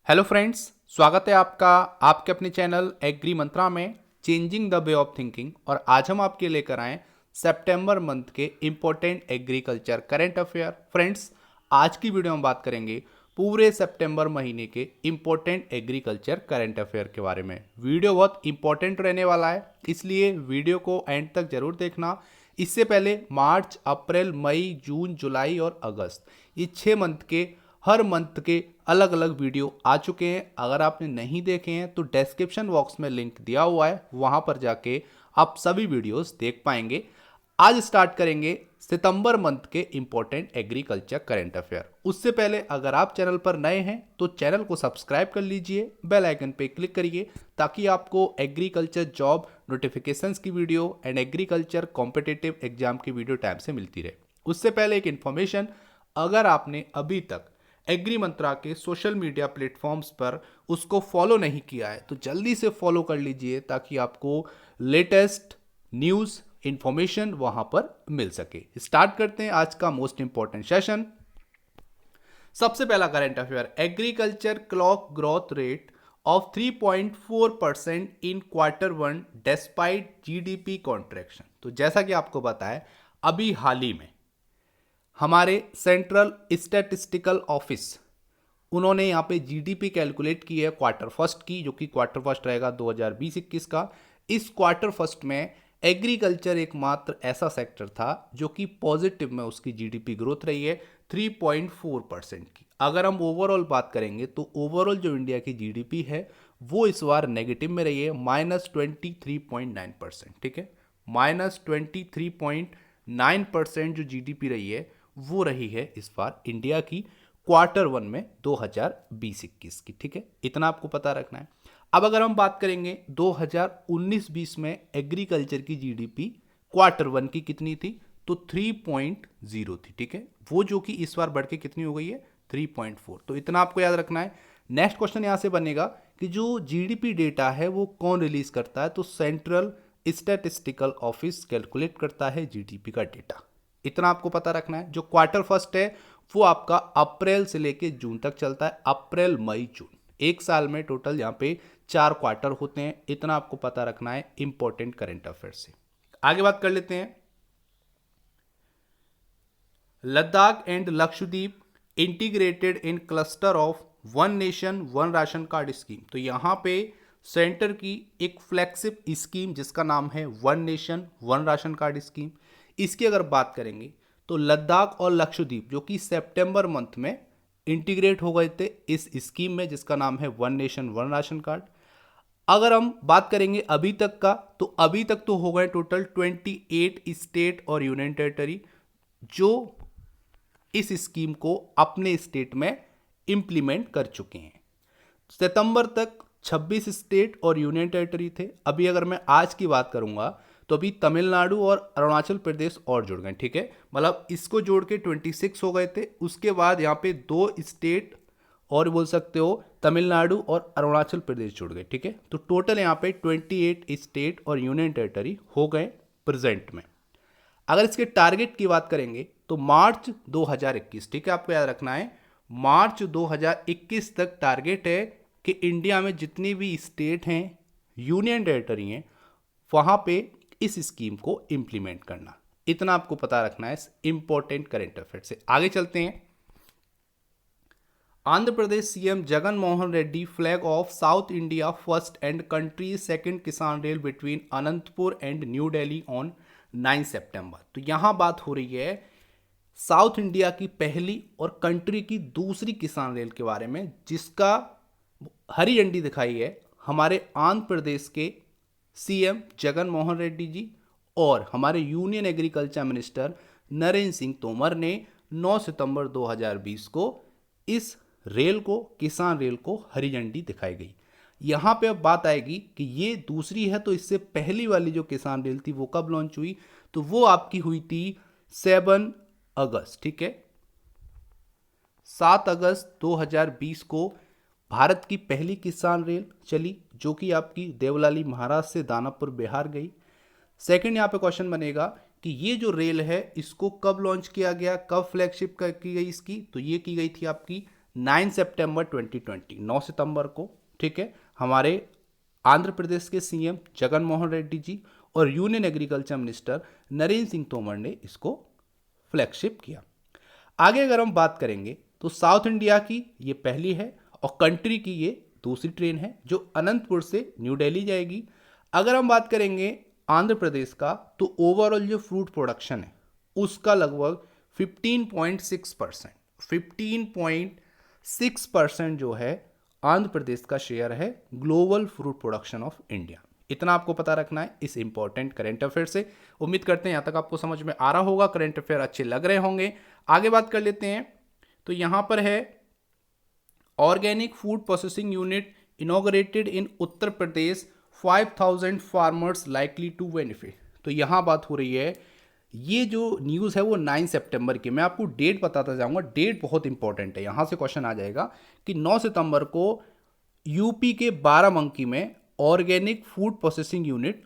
Hello friends, स्वागत है आपका आपके अपने चैनल एग्री मंत्रा में changing the way of thinking. और आज हम आपके लेकर आए सितंबर मंथ के important agriculture current affair. Friends, आज की वीडियो में बात करेंगे पूरे सितंबर महीने के इंपॉर्टेंट एग्रीकल्चर करंट अफेयर के बारे में। वीडियो बहुत इंपॉर्टेंट रहने वाला है, इसलिए वीडियो को एंड तक जरूर देखना। इससे पहले मार्च, अप्रैल, मई, जून, जुलाई और अगस्त, ये 6 मंथ के हर मंथ के अलग अलग वीडियो आ चुके हैं। अगर आपने नहीं देखे हैं तो डिस्क्रिप्शन बॉक्स में लिंक दिया हुआ है, वहां पर जाके आप सभी वीडियोस देख पाएंगे। आज स्टार्ट करेंगे सितंबर मंथ के इंपॉर्टेंट एग्रीकल्चर करंट अफेयर। उससे पहले अगर आप चैनल पर नए हैं तो चैनल को सब्सक्राइब कर लीजिए, बेल आइकन पे क्लिक करिए ताकि आपको एग्रीकल्चर जॉब नोटिफिकेशंस की video and agriculture competitive exam की वीडियो टाइम से मिलती रहे। उससे पहले एक इन्फॉर्मेशन, अगर आपने अभी तक एग्री मंत्रा के सोशल मीडिया प्लेटफॉर्म्स पर उसको फॉलो नहीं किया है तो जल्दी से फॉलो कर लीजिए ताकि आपको लेटेस्ट न्यूज़ इंफॉर्मेशन वहां पर मिल सके। स्टार्ट करते हैं आज का मोस्ट इंपॉर्टेंट सेशन। सबसे पहला current affair, agriculture clock growth rate of 3.4% in Q1 despite GDP contraction. तो जैसा कि आपको पता है, अभी हाल ही में हमारे सेंट्रल स्टैटिस्टिकल ऑफिस, उन्होंने यहाँ पे जीडीपी कैलकुलेट की है क्वार्टर फर्स्ट की, जो कि क्वार्टर फर्स्ट रहेगा 2020-21 का। इस क्वार्टर फर्स्ट में एग्रीकल्चर एकमात्र ऐसा सेक्टर था जो कि पॉजिटिव में उसकी जीडीपी ग्रोथ रही है 3.4% की। अगर हम ओवरऑल बात करेंगे तो ओवरऑल जो इंडिया की जीडीपी है वो इस बार नेगेटिव में रही है -23.9%। ठीक है, -23.9% जो जीडीपी रही है वो रही है इस बार इंडिया की Q1 में 2020-21 की। ठीक है, इतना आपको पता रखना है। अब अगर हम बात करेंगे 2019-20 में एग्रीकल्चर की जीडीपी Q1 की कितनी थी, तो 3.0 थी। ठीक है, वो जो कि इस बार बढ़ के कितनी हो गई है 3.4। तो इतना आपको याद रखना है। नेक्स्ट क्वेश्चन यहां से बनेगा कि जो जीडीपी डेटा है वो कौन रिलीज करता है, तो सेंट्रल स्टैटिस्टिकल ऑफिस कैलकुलेट करता है जीडीपी का डेटा। इतना आपको पता रखना है। जो क्वार्टर फर्स्ट है वो आपका अप्रैल से लेके जून तक चलता है, अप्रैल, मई, जून। एक साल में टोटल यहाँ पे 4 क्वार्टर होते हैं। इतना आपको पता रखना है इंपॉर्टेंट करंट अफेयर से। आगे बात कर लेते हैं, Ladakh and Lakshadweep integrated in cluster of one nation one ration card scheme. तो यहाँ पे सेंटर की एक फ्लैगशिप स्कीम जिसका नाम है one nation one ration card scheme, इसकी अगर बात करेंगे तो लद्दाख और लक्षद्वीप जो कि सितंबर मंथ में इंटीग्रेट हो गए थे इस स्कीम में जिसका नाम है one nation one ration card. अगर हम बात करेंगे अभी तक का, तो अभी तक तो हो गए टोटल 28 स्टेट और यूनियन टेरिटरी जो इस स्कीम को अपने स्टेट में इंप्लीमेंट कर चुके हैं। सितंबर तक 26 स्टेट और यूनियन टेरिटरी थे। अभी अगर मैं आज की बात करूंगा तो अभी तमिलनाडु और अरुणाचल प्रदेश और जुड़ गए। ठीक है, मतलब इसको जोड़ के 26 हो गए थे। उसके बाद यहाँ पे 2 स्टेट और बोल सकते हो, तमिलनाडु और अरुणाचल प्रदेश जुड़ गए। ठीक है, तो टोटल यहाँ पे 28 स्टेट और यूनियन टेरिटरी हो गए प्रेजेंट में। अगर इसके टारगेट की बात करेंगे तो मार्च 2021, ठीक है, आपको याद रखना है मार्च 2021 तक टारगेट है कि इंडिया में जितनी भी स्टेट हैं, यूनियन टेरिटरी हैं, वहां पे इस स्कीम को इंप्लीमेंट करना। इतना आपको पता रखना है इस इंपॉर्टेंट करंट अफेयर से। आगे चलते हैं, Andhra Pradesh CM Jagan Mohan Reddy flag off South India first and country second Kisan rail between Anantapur and New Delhi on 9 सितंबर। तो यहां बात हो रही है साउथ इंडिया की पहली और कंट्री की दूसरी किसान रेल के बारे में, जिसका हरी झंडी दिखाई है हमारे आंध्र प्रदेश के सीएम जगन मोहन रेड्डी जी और हमारे union agriculture minister Narendra Singh Tomar ने 9 सितंबर 2020 को इस रेल को, किसान रेल को हरी झंडी दिखाई गई। यहां पे अब बात आएगी कि ये दूसरी है, तो इससे पहली वाली जो किसान रेल थी वो कब लॉन्च हुई, तो वो आपकी हुई थी 7 अगस्त। ठीक है, 7 अगस्त 2020 को भारत की पहली किसान रेल चली जो कि आपकी देवलाली महाराष्ट्र से दानापुर बिहार गई। सेकंड यहाँ पे क्वेश्चन बनेगा कि ये जो रेल है इसको कब लॉन्च किया गया, कब फ्लैगशिप की गई इसकी, तो ये की गई थी आपकी 9 सितंबर 2020, 9 सितंबर को, ठीक है, हमारे आंध्र प्रदेश के सीएम जगन मोहन रेड्डी जी और union agriculture minister Narendra Singh Tomar ने इसको फ्लैगशिप किया। आगे अगर हम बात करेंगे तो साउथ इंडिया की ये पहली है और कंट्री की ये दूसरी ट्रेन है जो अनंतपुर से न्यू दिल्ली जाएगी। अगर हम बात करेंगे आंध्र प्रदेश का तो ओवरऑल जो फ्रूट प्रोडक्शन है उसका लगभग 15.6% जो है आंध्र प्रदेश का शेयर है global fruit production of India. इतना आपको पता रखना है इस इंपॉर्टेंट करंट अफेयर से। उम्मीद करते हैं यहां तक आपको समझ में आ रहा होगा, करंट अफेयर अच्छे लग रहे होंगे। आगे बात कर लेते हैं तो यहां पर है organic food processing unit inaugurated in Uttar Pradesh, 5000 farmers likely to benefit. तो यहां बात हो रही है, ये जो न्यूज़ है वो 9 सितंबर की, मैं आपको डेट बताता जाऊंगा, डेट बहुत इंपॉर्टेंट है, यहां से क्वेश्चन आ जाएगा कि 9 सितंबर को यूपी के बाराबंकी में organic food processing unit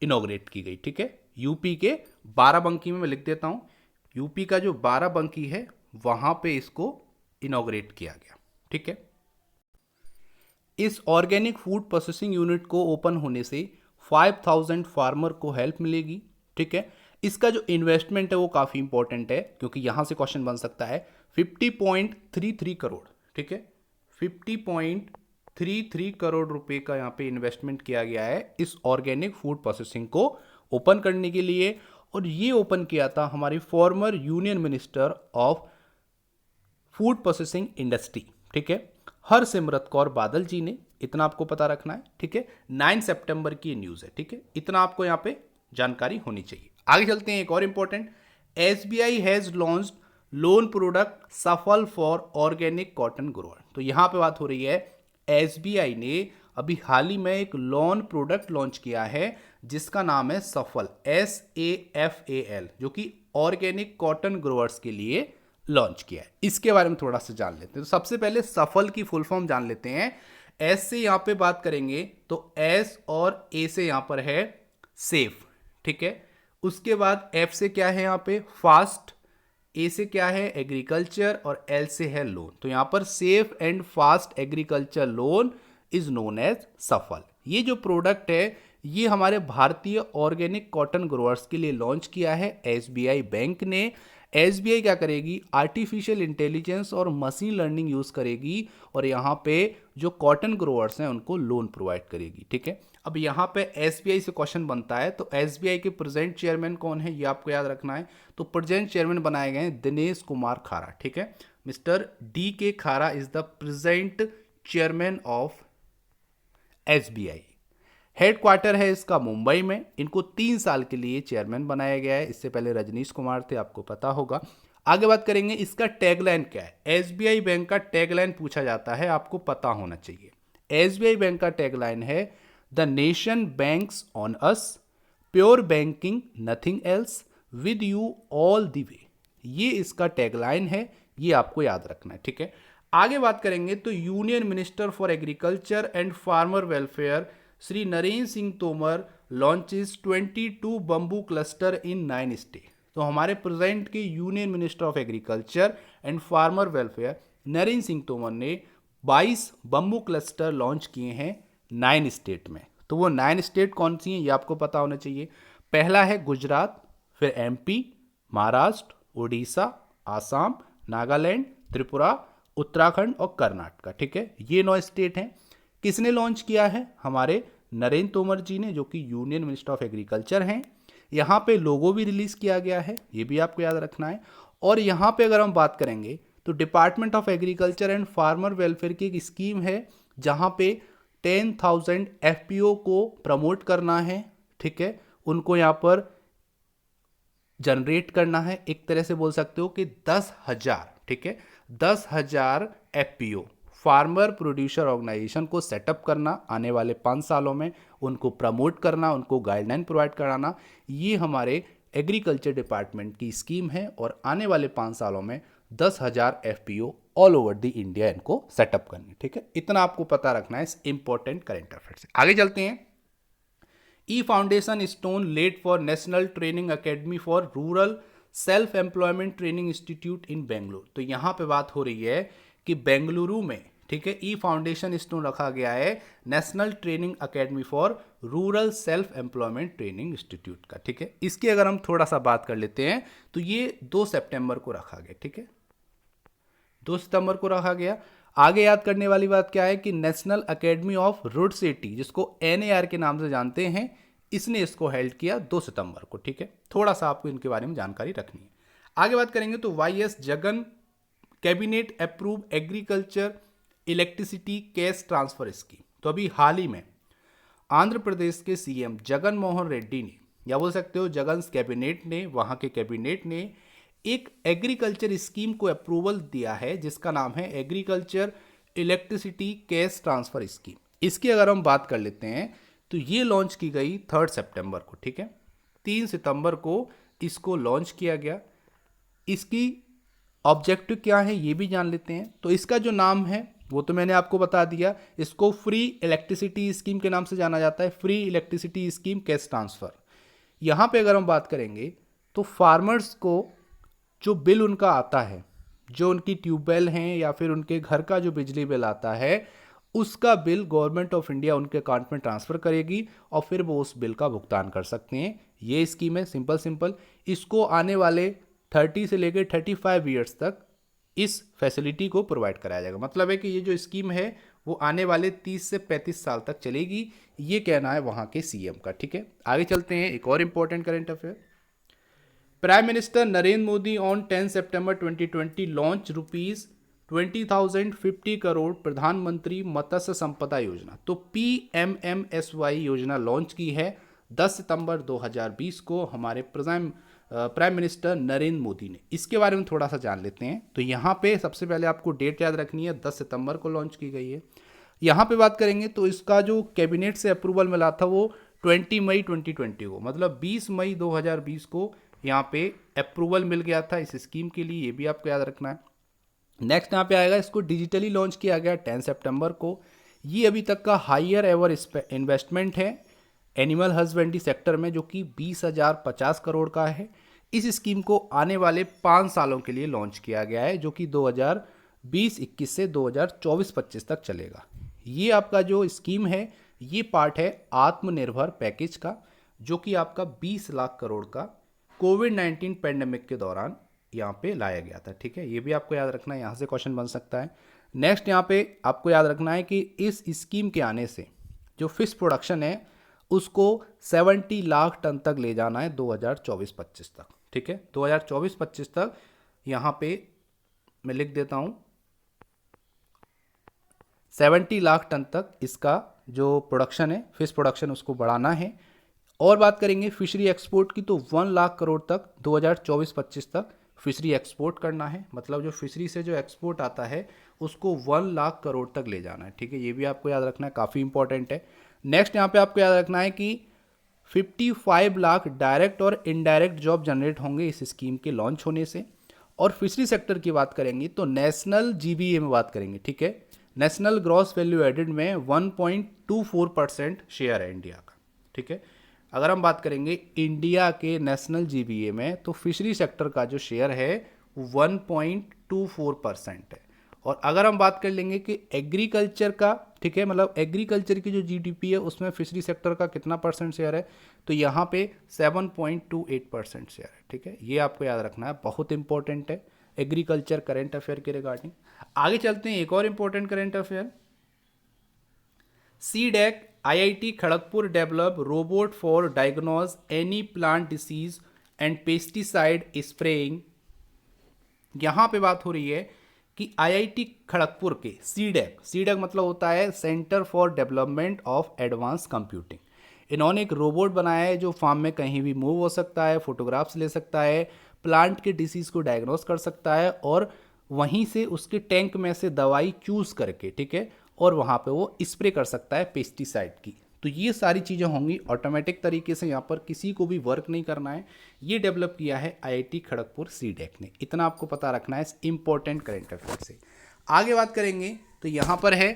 inaugurate की गई। ठीक है, यूपी के बाराबंकी में, मैं लिख देता हूं, यूपी का जो बाराबंकी है वहां पे इसको इनॉग्रेट किया गया। ठीक है, इस ऑर्गेनिक फूड प्रोसेसिंग यूनिट को ओपन होने से 5000 फार्मर को हेल्प मिलेगी। ठीक है, इसका जो इन्वेस्टमेंट है वो काफ़ी इंपॉर्टेंट है क्योंकि यहां से क्वेश्चन बन सकता है 50.33 करोड़। ठीक है, 50.33 करोड़ रुपए का यहां पे इन्वेस्टमेंट किया गया है इस ऑर्गेनिक फूड प्रोसेसिंग को ओपन करने के लिए। और ये ओपन किया था हमारी former union minister of food processing industry, ठीक है, हरसिमरत कौर बादल जी ने। इतना आपको पता रखना है। ठीक है, 9 सितंबर की न्यूज़ है। ठीक है, इतना आपको यहाँ पे जानकारी होनी चाहिए। आगे चलते हैं, एक और important, SBI has launched loan product सफल फॉर ऑर्गेनिक कॉटन ग्रोअर। तो यहां पे बात हो रही है, एसबीआई ने अभी हाल ही में एक लोन प्रोडक्ट लॉन्च किया है जिसका नाम है सफल, SAFAL, जो कि ऑर्गेनिक कॉटन ग्रोअर्स के लिए लॉन्च किया है। इसके बारे में थोड़ा सा जान लेते हैं। तो सबसे पहले सफल की फुल फॉर्म जान लेते हैं। एस से यहां पे बात करेंगे तो एस और ए से यहां पर है सेफ। ठीक है, उसके बाद एफ से क्या है यहाँ पे फास्ट, ए से क्या है एग्रीकल्चर और एल से है लोन। तो यहां पर safe and fast agriculture loan is known as Safal. ये जो प्रोडक्ट है ये हमारे भारतीय ऑर्गेनिक कॉटन ग्रोअर्स के लिए लॉन्च किया है एसबीआई बैंक ने। एसबीआई क्या करेगी, आर्टिफिशियल इंटेलिजेंस और मशीन लर्निंग यूज करेगी और यहाँ पे जो कॉटन ग्रोअर्स हैं उनको लोन प्रोवाइड करेगी। ठीक है, अब यहाँ पे एसबीआई से क्वेश्चन बनता है तो एसबीआई के प्रेजेंट चेयरमैन कौन है ये आपको याद रखना है। तो प्रेजेंट चेयरमैन बनाए गए हैं दिनेश कुमार खारा। ठीक है, मिस्टर डी के खारा is the present chairman of SBI. Headquarter है इसका मुंबई में। इनको 3 साल के लिए चेयरमैन बनाया गया है। इससे पहले रजनीश कुमार थे, आपको पता होगा। आगे बात करेंगे इसका टैगलाइन क्या है। एसबीआई बैंक का टैगलाइन पूछा जाता है, आपको पता होना चाहिए। एसबीआई बैंक का टैगलाइन है the nation banks on us, pure banking nothing else, with you all the way. ये इसका टैगलाइन है, ये आपको याद रखना है। ठीक है, आगे बात करेंगे तो union minister for agriculture and farmer welfare Shri Narendra Singh Tomar launches 22 bamboo cluster in 9 state. तो हमारे प्रेजेंट के union minister of agriculture and farmer welfare Narendra Singh Tomar ने 22 बम्बू क्लस्टर लॉन्च किए हैं 9 स्टेट में। तो वो 9 स्टेट कौन सी हैं ये आपको पता होना चाहिए। पहला है गुजरात, फिर एमपी, महाराष्ट्र, उड़ीसा, आसाम, नागालैंड, त्रिपुरा, उत्तराखंड और कर्नाटक। ठीक है, ये 9 स्टेट हैं। किसने लॉन्च किया है, हमारे नरेंद्र तोमर जी ने, जो कि यूनियन मिनिस्टर ऑफ एग्रीकल्चर हैं। यहाँ पे लोगो भी रिलीज किया गया है, ये भी आपको याद रखना है। और यहाँ पे अगर हम बात करेंगे तो department of agriculture and farmer welfare की एक स्कीम है जहाँ पे 10,000 FPO को प्रमोट करना है। ठीक है, उनको यहाँ पर जनरेट करना है। एक तरह से बोल सकते हो कि 10,000, ठीक है, 10,000 FPO फार्मर प्रोड्यूसर ऑर्गेनाइजेशन को सेटअप करना आने वाले 5 सालों में, उनको प्रमोट करना, उनको गाइडलाइन प्रोवाइड कराना, ये हमारे एग्रीकल्चर डिपार्टमेंट की स्कीम है। और आने वाले 5 सालों में 10,000 FPO all over the India इनको सेटअप करनी। ठीक है, इतना आपको पता रखना है इस इंपॉर्टेंट करेंट अफेयर से। आगे चलते हैं, ई foundation stone laid for national training academy for rural self employment training institute in Bangalore. तो यहाँ पे बात हो रही है कि बेंगलुरु में, ठीक है, ई फाउंडेशन स्टोन रखा गया है national training academy for rural self employment training institute का, ठीक है। इसकी अगर हम थोड़ा सा बात कर लेते हैं तो ये 2 सितंबर को रखा गया, ठीक है, 2 सितंबर को रखा गया। आगे याद करने वाली बात क्या है कि national academy of road safety, जिसको NAR के नाम से जानते हैं, इसने इसको हेल्ड किया 2 सितंबर को, ठीक है। थोड़ा सा आपको इनके बारे में जानकारी रखनी है। आगे बात करेंगे तो YS Jagan cabinet approve agriculture electricity cash transfer scheme. तो अभी हाल ही में आंध्र प्रदेश के CM जगन मोहन रेड्डी ने, या बोल सकते हो जगन कैबिनेट ने, वहां के कैबिनेट ने एक एग्रीकल्चर स्कीम को अप्रूवल दिया है जिसका नाम है agriculture electricity cash transfer scheme. इसकी अगर हम बात कर लेते हैं तो ये लॉन्च की गई 3 सितंबर को, ठीक है, 3 सितंबर को इसको लॉन्च किया गया। इसकी ऑब्जेक्टिव क्या है ये भी जान लेते हैं। तो इसका जो नाम है वो तो मैंने आपको बता दिया, इसको फ्री इलेक्ट्रिसिटी स्कीम के नाम से जाना जाता है, free electricity scheme cash transfer. यहाँ पे अगर हम बात करेंगे तो फार्मर्स को जो बिल उनका आता है, जो उनकी ट्यूबवेल हैं या फिर उनके घर का जो बिजली बिल आता है, उसका बिल गवर्नमेंट ऑफ इंडिया उनके अकाउंट में ट्रांसफ़र करेगी और फिर वो उस बिल का भुगतान कर सकते हैं। ये स्कीम है, सिंपल। इसको आने वाले 30 से लेकर 35 ईयर्स तक इस फैसिलिटी को प्रोवाइड कराया जाएगा। मतलब है कि ये जो स्कीम है वो आने वाले 30 से 35 साल तक चलेगी, ये कहना है वहाँ के CM का, ठीक है। आगे चलते हैं, एक और important current affair. Prime minister Narendra Modi on 10 September 2020 launch ₹20,050 crore प्रधानमंत्री मत्स्य संपदा योजना। तो PMMSY योजना लॉन्च की है 10 सितंबर 2020 को हमारे प्राइम मिनिस्टर नरेंद्र मोदी ने। इसके बारे में थोड़ा सा जान लेते हैं। तो यहाँ पे सबसे पहले आपको डेट याद रखनी है, 10 सितंबर को लॉन्च की गई है। यहाँ पे बात करेंगे तो इसका जो कैबिनेट से अप्रूवल मिला था वो 20 मई 2020 को, मतलब 20 मई 2020 को यहाँ पे अप्रूवल मिल गया था इस स्कीम के लिए, ये भी आपको याद रखना है। नेक्स्ट यहाँ पे आएगा, इसको डिजिटली लॉन्च किया गया 10 सितंबर को। ये अभी तक का हाईयर एवर इन्वेस्टमेंट है एनिमल हस्बेंड्री सेक्टर में, जो कि 20,050 करोड़ का है। इस स्कीम को आने वाले 5 सालों के लिए लॉन्च किया गया है, जो कि 2020-21 से 2024-25 तक चलेगा। ये आपका जो स्कीम है ये पार्ट है आत्मनिर्भर पैकेज का, जो कि आपका 20 लाख करोड़ का कोविड-19 पैंडेमिक के दौरान यहाँ पे लाया गया था, ठीक है। ये भी आपको याद रखना है, यहाँ से क्वेश्चन बन सकता है। नेक्स्ट यहाँ पे आपको याद रखना है कि इस स्कीम के आने से जो फिश प्रोडक्शन है उसको 70 लाख टन तक ले जाना है 2024-25 तक, ठीक है। 2024-25 तक यहाँ पे मैं लिख देता हूँ 70 लाख टन तक इसका जो प्रोडक्शन है, फिश प्रोडक्शन, उसको बढ़ाना है। और बात करेंगे फिशरी एक्सपोर्ट की तो 1 लाख करोड़ तक 2024-25 तक फिशरी एक्सपोर्ट करना है। मतलब जो फिशरी से जो एक्सपोर्ट आता है उसको 1 लाख करोड़ तक ले जाना है, ठीक है। ये भी आपको याद रखना है, काफ़ी इंपॉर्टेंट है। नेक्स्ट यहाँ पे आपको याद रखना है कि 55 लाख डायरेक्ट और इनडायरेक्ट जॉब जनरेट होंगे इस स्कीम के लॉन्च होने से। और फिशरी सेक्टर की बात करेंगे तो नेशनल GBA में बात करेंगे, ठीक है, नेशनल ग्रॉस वैल्यू एडेड में 1.24% शेयर है इंडिया का, ठीक है। अगर हम बात करेंगे इंडिया के नेशनल GBA में तो फिशरी सेक्टर का जो शेयर है 1.24% है। और अगर हम बात कर लेंगे कि एग्रीकल्चर का, ठीक है, मतलब एग्रीकल्चर की जो GDP है उसमें फिशरी सेक्टर का कितना परसेंट शेयर है, तो यहाँ पे 7.28% शेयर है, ठीक है। ये आपको याद रखना है, बहुत इंपॉर्टेंट है एग्रीकल्चर करेंट अफेयर के रिगार्डिंग। आगे चलते हैं, एक और important current affair. CDAC IIT Kharagpur develop robot for diagnose any plant disease and pesticide spraying. यहाँ पे बात हो रही है कि IIT खड़गपुर के CDAC मतलब होता है centre for development of advance computing. इन्होंने एक रोबोट बनाया है जो फार्म में कहीं भी मूव हो सकता है, फोटोग्राफ्स ले सकता है, प्लांट के डिसीज़ को डायग्नोस कर सकता है और वहीं से उसके टैंक में से दवाई चूज़ करके, ठीक है, और वहाँ पे वो स्प्रे कर सकता है पेस्टिसाइड की। तो ये सारी चीज़ें होंगी ऑटोमेटिक तरीके से, यहाँ पर किसी को भी वर्क नहीं करना है। ये डेवलप किया है IIT खड़गपुर CDAC ने। इतना आपको पता रखना है इस इंपॉर्टेंट करेंट अफेयर से। आगे बात करेंगे तो यहाँ पर है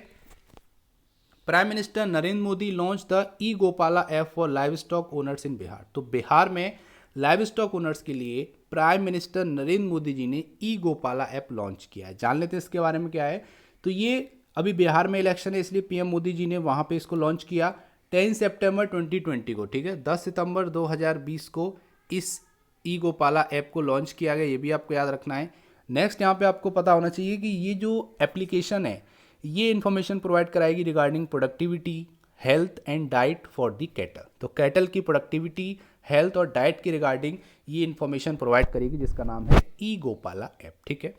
prime minister Narendra Modi launch the e-Gopala app for livestock owners in Bihar. तो बिहार में लाइव स्टॉक ओनर्स के लिए प्राइम मिनिस्टर नरेंद्र मोदी जी ने ई गोपाला ऐप लॉन्च किया है। जान लेते हैं इसके बारे में क्या है। तो ये अभी बिहार में इलेक्शन है, इसलिए पीएम मोदी जी ने वहाँ पे इसको लॉन्च किया 10 सितंबर 2020 को, ठीक है। 10 सितंबर 2020 को इस ई गोपाला ऐप को लॉन्च किया गया, ये भी आपको याद रखना है। नेक्स्ट यहाँ पे आपको पता होना चाहिए कि ये जो एप्लीकेशन है ये इन्फॉर्मेशन प्रोवाइड कराएगी regarding productivity, health and diet for the cattle. तो कैटल की प्रोडक्टिविटी, हेल्थ और डाइट के रिगार्डिंग ये इन्फॉर्मेशन प्रोवाइड करेगी, जिसका नाम है ई गोपाला ऐप, ठीक है।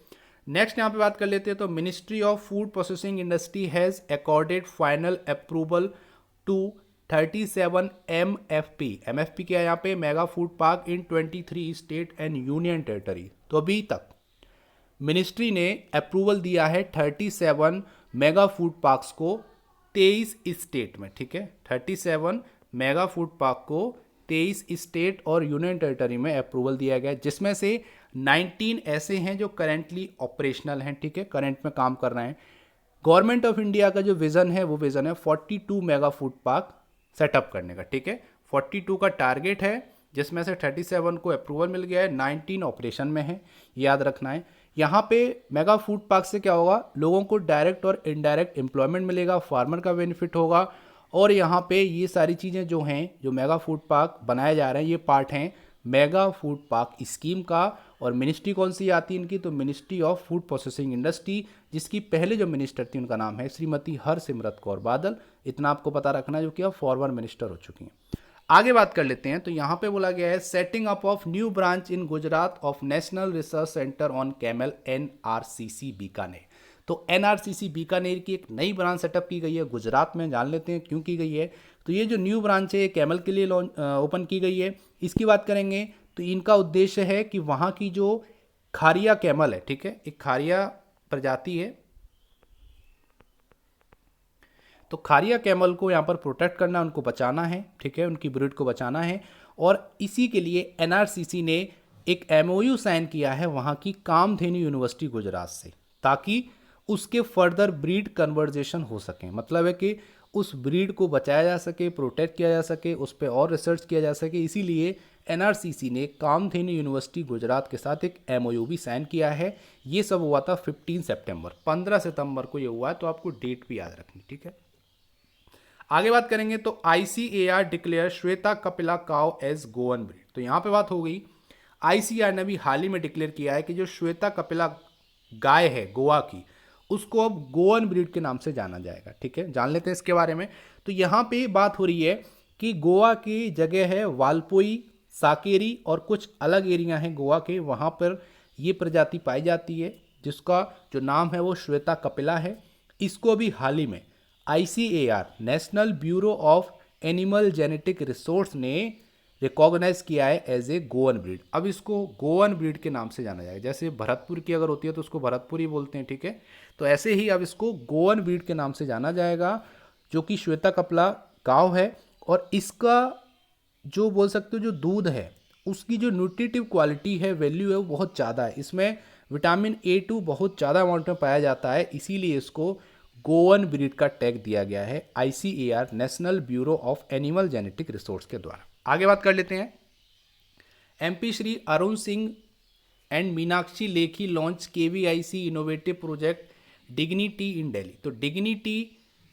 नेक्स्ट यहाँ पे बात कर लेते हैं। तो ministry of food processing industry has accorded final approval to 37 MFP क्या है यहाँ पे, mega food park in 23 state and union territory. तो अभी तक मिनिस्ट्री ने अप्रूवल दिया है 37 मेगा फूड पार्क्स को 23 स्टेट में, ठीक है। 37 मेगा फूड पार्क को 23 स्टेट और यूनियन टेरिटरी में अप्रूवल दिया गया, जिसमें से 19 ऐसे हैं जो करेंटली ऑपरेशनल हैं, ठीक है, करंट में काम कर रहे हैं। गवर्नमेंट ऑफ इंडिया का जो विजन है वो विजन है 42 मेगा फूड पार्क सेटअप करने का, ठीक है। 42 का टारगेट है, जिसमें से 37 को अप्रूवल मिल गया है, 19 ऑपरेशन में है, याद रखना है। यहाँ पे मेगा फूड पार्क से क्या होगा, लोगों को डायरेक्ट और इनडायरेक्ट एम्प्लॉयमेंट मिलेगा, फार्मर का बेनिफिट होगा। और यहाँ पे ये सारी चीज़ें जो हैं, जो मेगा फूड पार्क बनाए जा रहे हैं, ये पार्ट हैं मेगा फूड पार्क स्कीम का। और मिनिस्ट्री कौन सी आती है इनकी, तो ministry of food processing industry, जिसकी पहले जो मिनिस्टर थी उनका नाम है श्रीमती हरसिमरत कौर बादल। इतना आपको पता रखना है, जो कि अब फॉर्मर मिनिस्टर हो चुकी हैं। आगे बात कर लेते हैं। तो यहाँ पे बोला गया है setting up of new branch in Gujarat of national research centre on camel NRCC Bikaner. तो NRCC बीकानेर की एक नई ब्रांच सेटअप की गई है गुजरात में। जान लेते हैं क्यों की गई है। तो ये जो न्यू ब्रांच है ये कैमल के लिए ओपन की गई है। इसकी बात करेंगे तो इनका उद्देश्य है कि वहाँ की जो खारिया कैमल है, ठीक है, एक खारिया प्रजाति है, तो खारिया कैमल को यहाँ पर प्रोटेक्ट करना, उनको बचाना है, ठीक है, उनकी ब्रीड को बचाना है। और इसी के लिए NRCC ने एक MOU साइन किया है वहाँ की कामधेनु यूनिवर्सिटी गुजरात से, ताकि उसके फर्दर ब्रीड कन्वर्जेशन हो सके। मतलब है कि उस ब्रीड को बचाया जा सके, प्रोटेक्ट किया जा सके, उस पर और रिसर्च किया जा सके। इसीलिए NRCC ने कामधेनु यूनिवर्सिटी गुजरात के साथ एक MOU भी साइन किया है। ये सब हुआ था 15 सितंबर को ये हुआ है, तो आपको डेट भी याद रखनी, ठीक है। आगे बात करेंगे तो ICAR declare Shweta Kapila cow as Goan breed. तो यहाँ पे बात हो गई, ICAR ने भी हाल ही में डिक्लेयर किया है कि जो श्वेता कपिला गाय है गोवा की, उसको अब गोवन ब्रीड के नाम से जाना जाएगा, ठीक है। जान लेते हैं इसके बारे में। तो यहाँ पे बात हो रही है कि गोवा की जगह है वालपोई, साकेरी और कुछ अलग एरिया हैं गोवा के, वहाँ पर ये प्रजाति पाई जाती है, जिसका जो नाम है वो श्वेता कपिला है। इसको अभी हाल ही में ICAR national bureau of animal genetic resource ने रिकॉग्नाइज किया है एज ए गोवन ब्रीड। अब इसको गोवन ब्रीड के नाम से जाना जाएगा। जैसे भरतपुर की अगर होती है तो उसको भरतपुरी बोलते हैं, ठीक है। तो ऐसे ही अब इसको गोवन ब्रीड के नाम से जाना जाएगा, जो कि श्वेता कपिला काऊ है। और इसका जो बोल सकते हो जो दूध है, उसकी जो न्यूट्रिटिव क्वालिटी है, वैल्यू है, वो बहुत ज़्यादा है। इसमें विटामिन A2 बहुत ज़्यादा अमाउंट में पाया जाता है, इसीलिए इसको गोवन ब्रीड का टैग दिया गया है ICAR national bureau of animal genetic resource के द्वारा। आगे बात कर लेते हैं। MP Shri Arun Singh and Meenakshi Lekhi launch KVIC innovative project dignity in Delhi. तो डिग्निटी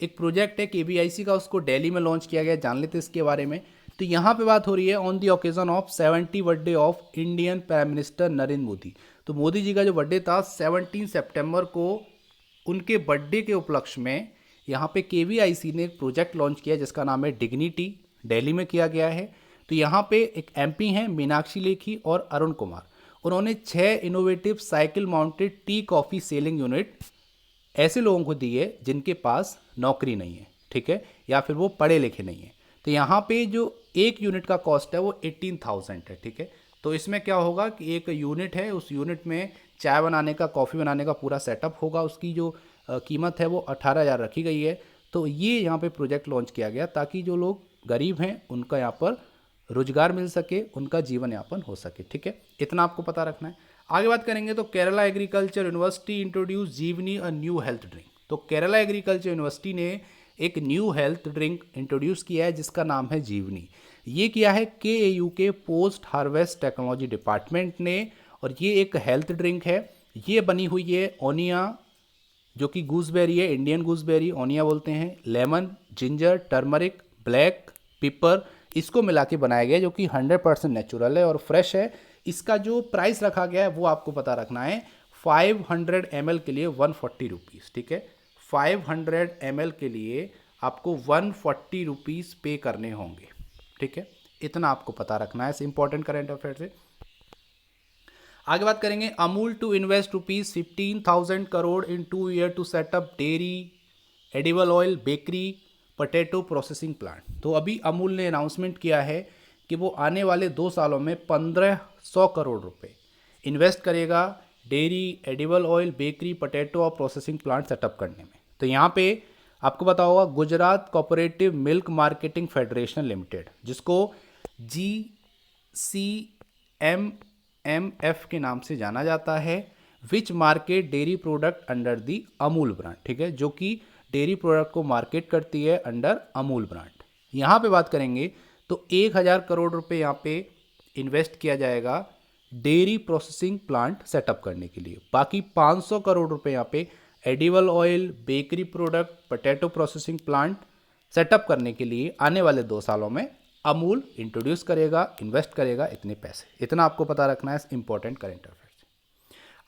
एक प्रोजेक्ट है KVIC का, उसको दिल्ली में लॉन्च किया गया। जान लेते हैं इसके बारे में। तो यहाँ पे बात हो रही है on the occasion of 70 birthday of Indian prime minister Narendra Modi. तो मोदी जी का जो बर्थडे था 17 सितंबर को, उनके बर्थडे के उपलक्ष्य में यहाँ पे KVIC ने एक प्रोजेक्ट लॉन्च किया जिसका नाम है डिग्निटी, दिल्ली में किया गया है। तो यहाँ पे एक MP हैं मीनाक्षी लेखी और अरुण कुमार, उन्होंने 6 innovative cycle mounted tea coffee selling unit ऐसे लोगों को दिए जिनके पास नौकरी नहीं है, ठीक है, या फिर वो पढ़े लिखे नहीं है। तो यहाँ पे जो एक यूनिट का कॉस्ट है वो 18,000 है, ठीक है। तो इसमें क्या होगा कि एक यूनिट है, उस यूनिट में चाय बनाने का, कॉफ़ी बनाने का पूरा सेटअप होगा। उसकी जो कीमत है वो 18,000 रखी गई है। तो ये यहाँ पे प्रोजेक्ट लॉन्च किया गया ताकि जो लोग गरीब हैं उनका यहाँ पर रोजगार मिल सके, उनका जीवन यापन हो सके, ठीक है। इतना आपको पता रखना है। आगे बात करेंगे तो केरला एग्रीकल्चर यूनिवर्सिटी इंट्रोड्यूस जीवनी अ न्यू हेल्थ ड्रिंक। तो केरला एग्रीकल्चर यूनिवर्सिटी ने एक न्यू हेल्थ ड्रिंक इंट्रोड्यूस किया है जिसका नाम है जीवनी। ये किया है KAU के पोस्ट हार्वेस्ट टेक्नोलॉजी डिपार्टमेंट ने, और ये एक हेल्थ ड्रिंक है। ये बनी हुई है ओनिया, जो कि गूसबेरी है, इंडियन गूसबेरी ओनिया बोलते हैं, lemon, ginger, turmeric, black pepper, इसको मिला के बनाया गया है, जो कि 100% नेचुरल है और फ्रेश है। इसका जो प्राइस रखा गया है वो आपको पता रखना है। 500 ml के लिए 140 रुपीज़, ठीक है। 500 ml के लिए आपको 140 रुपीज़ पे करने होंगे, ठीक है। इतना आपको पता रखना है इस इंपॉर्टेंट करेंट अफेयर से। आगे बात करेंगे, Amul to invest ₹15,000 crore in 2 year to set up dairy, edible oil, bakery, potato processing plant. तो अभी अमूल ने अनाउंसमेंट किया है कि वो आने वाले 2 सालों में 1500 करोड़ रुपए इन्वेस्ट करेगा dairy, edible oil, bakery, potato और प्रोसेसिंग प्लांट सेटअप करने में। तो यहाँ पे आपको पता होगा, Gujarat cooperative milk marketing federation limited, जिसको GCMMF के नाम से जाना जाता है, which market dairy product under the Amul brand, ठीक है, जो कि डेयरी प्रोडक्ट को मार्केट करती है अंडर अमूल ब्रांड। यहाँ पे बात करेंगे तो 1000 करोड़ रुपए यहाँ पे इन्वेस्ट किया जाएगा डेयरी प्रोसेसिंग प्लांट सेटअप करने के लिए। बाकी 500 करोड़ रुपए यहाँ पे edible oil, bakery product, potato processing plant setup करने के लिए आने वाले 2 सालों में अमूल इंट्रोड्यूस करेगा, इन्वेस्ट करेगा इतने पैसे। इतना आपको पता रखना है इस इंपॉर्टेंट करेंट अफेयर।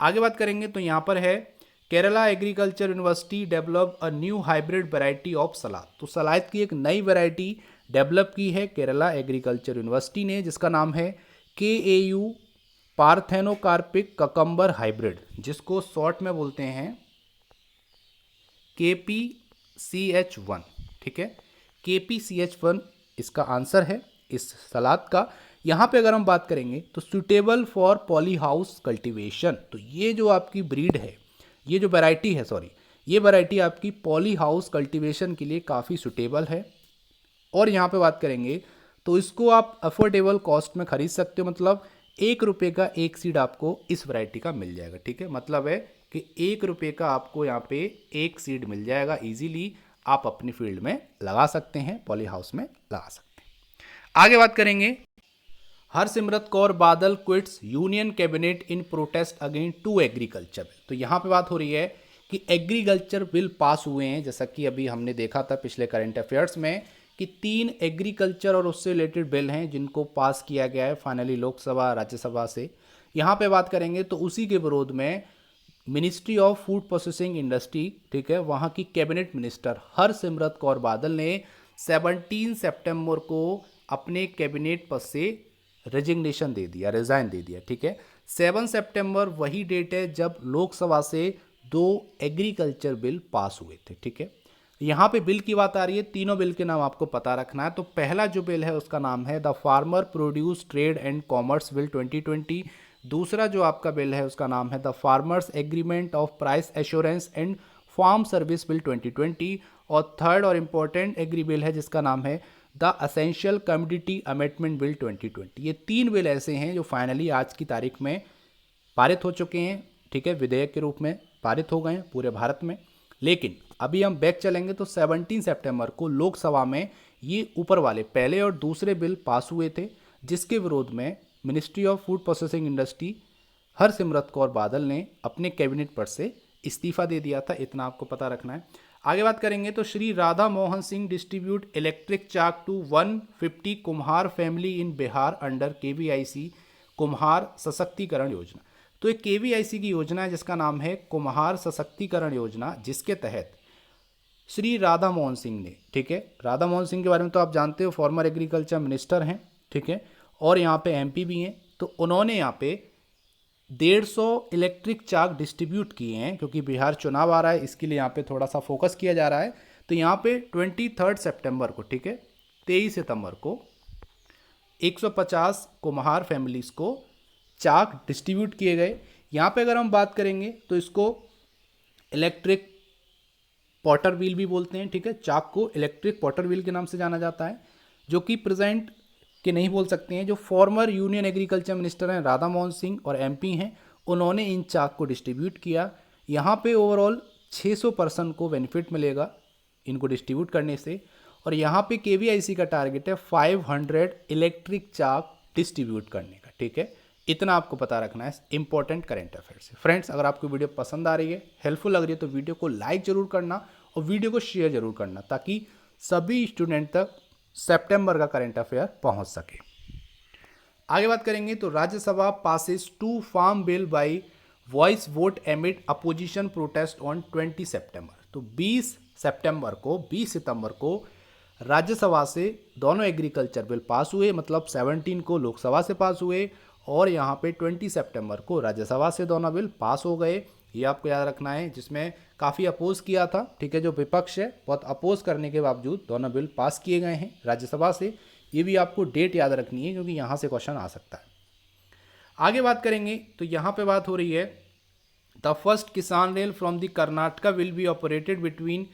आगे बात करेंगे तो यहाँ पर है, Kerala agriculture university develop a new hybrid variety of salad. तो सलाद की एक नई वैरायटी डेवलप की है केरला एग्रीकल्चर यूनिवर्सिटी ने, जिसका नाम है KAU पार्थेनोकार्पिक ककम्बर हाइब्रिड, जिसको शॉर्ट में बोलते हैं KPCH1, ठीक है। KPCH1 इसका आंसर है इस सलाद का। यहाँ पे अगर हम बात करेंगे तो suitable for poly house cultivation. तो ये जो आपकी ब्रीड है, ये जो वैरायटी है, ये वैरायटी आपकी पॉली हाउस कल्टिवेशन के लिए काफ़ी सुटेबल है। और यहाँ पे बात करेंगे तो इसको आप अफोर्डेबल कॉस्ट में खरीद सकते हो, मतलब 1 रुपये का एक सीड आपको इस वैरायटी का मिल जाएगा, ठीक है। मतलब है कि 1 रुपये का आपको यहाँ पे एक सीड मिल जाएगा, इजीली आप अपनी फील्ड में लगा सकते हैं, पॉली हाउस में लगा सकते हैं। आगे बात करेंगे, Harsimrat Kaur Badal quits union cabinet इन प्रोटेस्ट अगेंस्ट 2 एग्रीकल्चर बिल। तो यहाँ पे बात हो रही है कि एग्रीकल्चर बिल पास हुए हैं, जैसा कि अभी हमने देखा था पिछले करंट अफेयर्स में कि 3 एग्रीकल्चर और उससे रिलेटेड बिल हैं जिनको पास किया गया है फाइनली लोकसभा राज्यसभा से। यहाँ पे बात करेंगे तो उसी के विरोध में ministry of food processing industry, ठीक है, वहाँ की कैबिनेट मिनिस्टर हरसिमरत कौर बादल ने 17 सितंबर को अपने कैबिनेट पद से रेजिग्नेशन दे दिया, रिजाइन दे दिया, ठीक है। 7 सितंबर वही डेट है जब लोकसभा से 2 एग्रीकल्चर बिल पास हुए थे, ठीक है। यहाँ पे बिल की बात आ रही है, तीनों बिल के नाम आपको पता रखना है। तो पहला जो बिल है उसका नाम है the farmer produce trade and commerce bill 2020। दूसरा जो आपका बिल है उसका नाम है the farmers agreement of price assurance and farm service bill 2020। और थर्ड और इम्पोर्टेंट एग्री बिल है जिसका नाम है the essential commodity amendment bill 2020। ये 3 बिल ऐसे हैं जो फाइनली आज की तारीख में पारित हो चुके हैं, ठीक है, विधेयक के रूप में पारित हो गए हैं पूरे भारत में। लेकिन अभी हम बैक चलेंगे तो 17 सितंबर को लोकसभा में ये ऊपर वाले पहले और दूसरे बिल पास हुए थे, जिसके विरोध में ministry of food processing industry Harsimrat Kaur Badal ने अपने कैबिनेट पर से इस्तीफा दे दिया था। इतना आपको पता रखना है। आगे बात करेंगे तो Shri Radha Mohan Singh distribute electric chak to 150 kumhar family in Bihar under KVIC Kumhar सशक्तिकरण योजना। तो एक KVIC की योजना है जिसका नाम है कुम्हार सशक्तिकरण योजना, जिसके तहत श्री राधा मोहन सिंह ने, ठीक है, राधा मोहन सिंह के बारे में तो आप जानते हो, फॉर्मर एग्रीकल्चर मिनिस्टर हैं, ठीक है, और यहाँ पे MP भी हैं। तो उन्होंने यहाँ पे 150 इलेक्ट्रिक चाक डिस्ट्रीब्यूट किए हैं, क्योंकि बिहार चुनाव आ रहा है, इसके लिए यहाँ पे थोड़ा सा फोकस किया जा रहा है। तो यहाँ पे 23 सितंबर को, ठीक है, 23 सितंबर को 150 कुम्हार फैमिलीज को चाक डिस्ट्रीब्यूट किए गए। यहाँ पे अगर हम बात करेंगे तो इसको इलेक्ट्रिक पॉटर व्हील भी बोलते हैं, ठीक है, चाक को इलेक्ट्रिक पॉटर व्हील के नाम से जाना जाता है, जो कि प्रेजेंट के नहीं बोल सकते हैं। जो फॉर्मर यूनियन एग्रीकल्चर मिनिस्टर हैं राधा मोहन सिंह और MP हैं, उन्होंने इन चाक को डिस्ट्रीब्यूट किया। यहाँ पे ओवरऑल 600 पर्सन को बेनिफिट मिलेगा इनको डिस्ट्रीब्यूट करने से। और यहाँ पे केवीआईसी का टारगेट है 500 इलेक्ट्रिक चाक डिस्ट्रीब्यूट करने का, ठीक है। इतना आपको पता रखना है इंपॉर्टेंट करेंट अफेयर से। फ्रेंड्स, अगर आपको वीडियो पसंद आ रही है, हेल्पफुल लग रही है, तो वीडियो को लाइक जरूर करना और वीडियो को शेयर जरूर करना, ताकि सभी स्टूडेंट तक सितंबर का करेंट अफेयर पहुंच सके। आगे बात करेंगे तो Rajya Sabha passes 2 farm bill by voice vote amid opposition protest on 20 September. तो 20 सितंबर को राज्यसभा से दोनों एग्रीकल्चर बिल पास हुए, मतलब 17 को लोकसभा से पास हुए और यहाँ पे 20 सितंबर को राज्यसभा से दोनों बिल पास हो गए। ये आपको याद रखना है, जिसमें काफ़ी अपोज किया था, ठीक है। जो विपक्ष है बहुत अपोज करने के बावजूद दोनों बिल पास किए गए हैं राज्यसभा से। ये भी आपको डेट याद रखनी है, क्योंकि यहाँ से क्वेश्चन आ सकता है। आगे बात करेंगे तो यहाँ पे बात हो रही है द फर्स्ट किसान rail from the Karnataka will be operated between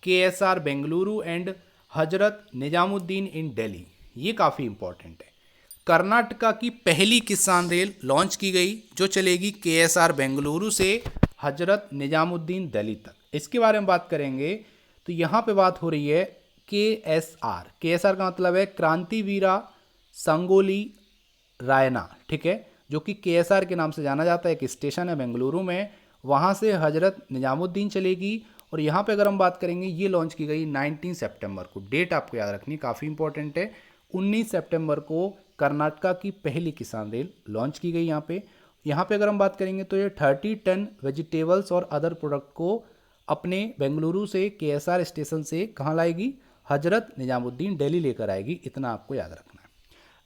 KSR Bengaluru and Hazrat Nizamuddin इन दिल्ली। ये काफ़ी इंपॉर्टेंट है। कर्नाटका की पहली किसान रेल लॉन्च की गई, जो चलेगी KSR बेंगलुरु से हजरत निजामुद्दीन दिल्ली तक। इसके बारे में बात करेंगे तो यहाँ पे बात हो रही है KSR का मतलब है क्रांतिवीरा संगोली रायना, ठीक है, जो कि KSR के नाम से जाना जाता है। एक स्टेशन है बेंगलुरु में, वहाँ से हजरत निजामुद्दीन चलेगी। और यहाँ पे अगर हम बात करेंगे, ये लॉन्च की गई 19 सितंबर को। डेट आपको याद रखनी, काफ़ी इंपॉर्टेंट है। 19 सितंबर को कर्नाटका की पहली किसान रेल लॉन्च की गई यहाँ पे अगर हम बात करेंगे तो ये 30 टन वेजिटेबल्स और अदर प्रोडक्ट को अपने बेंगलुरु से KSR स्टेशन से कहाँ लाएगी, हजरत निजामुद्दीन दिल्ली लेकर आएगी। इतना आपको याद रखना है।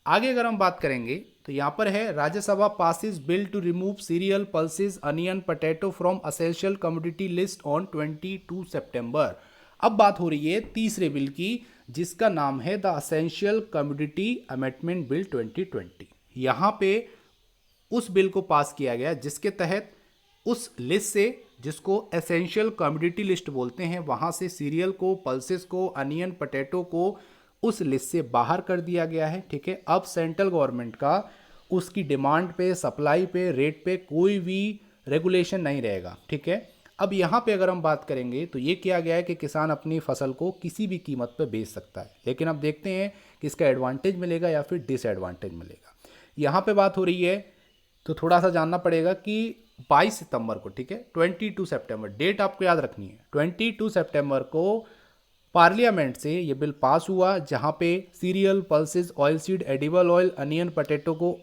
आगे अगर हम बात करेंगे तो यहाँ पर है Rajya Sabha passes bill to remove cereal, pulses, onion, potato from essential commodity list on 22 September. अब बात हो रही है तीसरे बिल की, जिसका नाम है the essential commodity amendment bill 2020। यहाँ पे उस बिल को पास किया गया जिसके तहत उस लिस्ट से, जिसको एसेंशियल कमोडिटी लिस्ट बोलते हैं, वहाँ से सीरियल को, पल्सेस को, अनियन, पोटैटो को उस लिस्ट से बाहर कर दिया गया है, ठीक है। अब सेंट्रल गवर्नमेंट का उसकी डिमांड पे, सप्लाई पे, रेट पे कोई भी रेगुलेशन नहीं रहेगा, ठीक है। अब यहाँ पे अगर हम बात करेंगे तो ये किया गया है कि किसान अपनी फसल को किसी भी कीमत पे बेच सकता है, लेकिन अब देखते हैं कि इसका एडवांटेज मिलेगा या फिर डिसएडवांटेज मिलेगा। यहाँ पे बात हो रही है तो थोड़ा सा जानना पड़ेगा कि 22 सितंबर को, ठीक है, 22 सितंबर डेट आपको याद रखनी है। 22 सितंबर को पार्लियामेंट से ये बिल पास हुआ, जहाँ पे serial, pulses, oil seed, edible oil, onion, potato को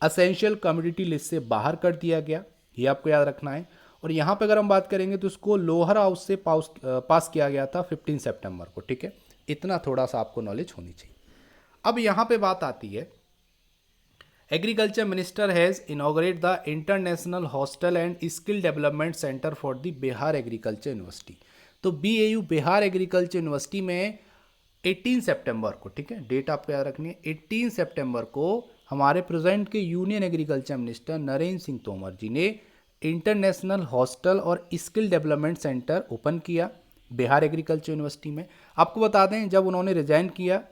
असेंशियल कमोडिटी लिस्ट से बाहर कर दिया गया। ये आपको याद रखना है। और यहाँ पे अगर हम बात करेंगे तो इसको लोअर हाउस से पास किया गया था 15 सितंबर को, ठीक है। इतना थोड़ा सा आपको नॉलेज होनी चाहिए। अब यहाँ पे बात आती है, agriculture minister has inaugurate the international hostel and skill development centre for the Bihar agriculture university. तो BAU बिहार एग्रीकल्चर यूनिवर्सिटी में 18 सितंबर को, ठीक है, डेट आपको याद रखनी है, 18 सितंबर को हमारे प्रेजेंट के union agriculture minister Narendra Singh Tomar ji ने इंटरनेशनल हॉस्टल और स्किल डेवलपमेंट सेंटर ओपन किया बिहार एग्रीकल्चर यूनिवर्सिटी में। आपको बता दें, जब उन्होंने रिजाइन किया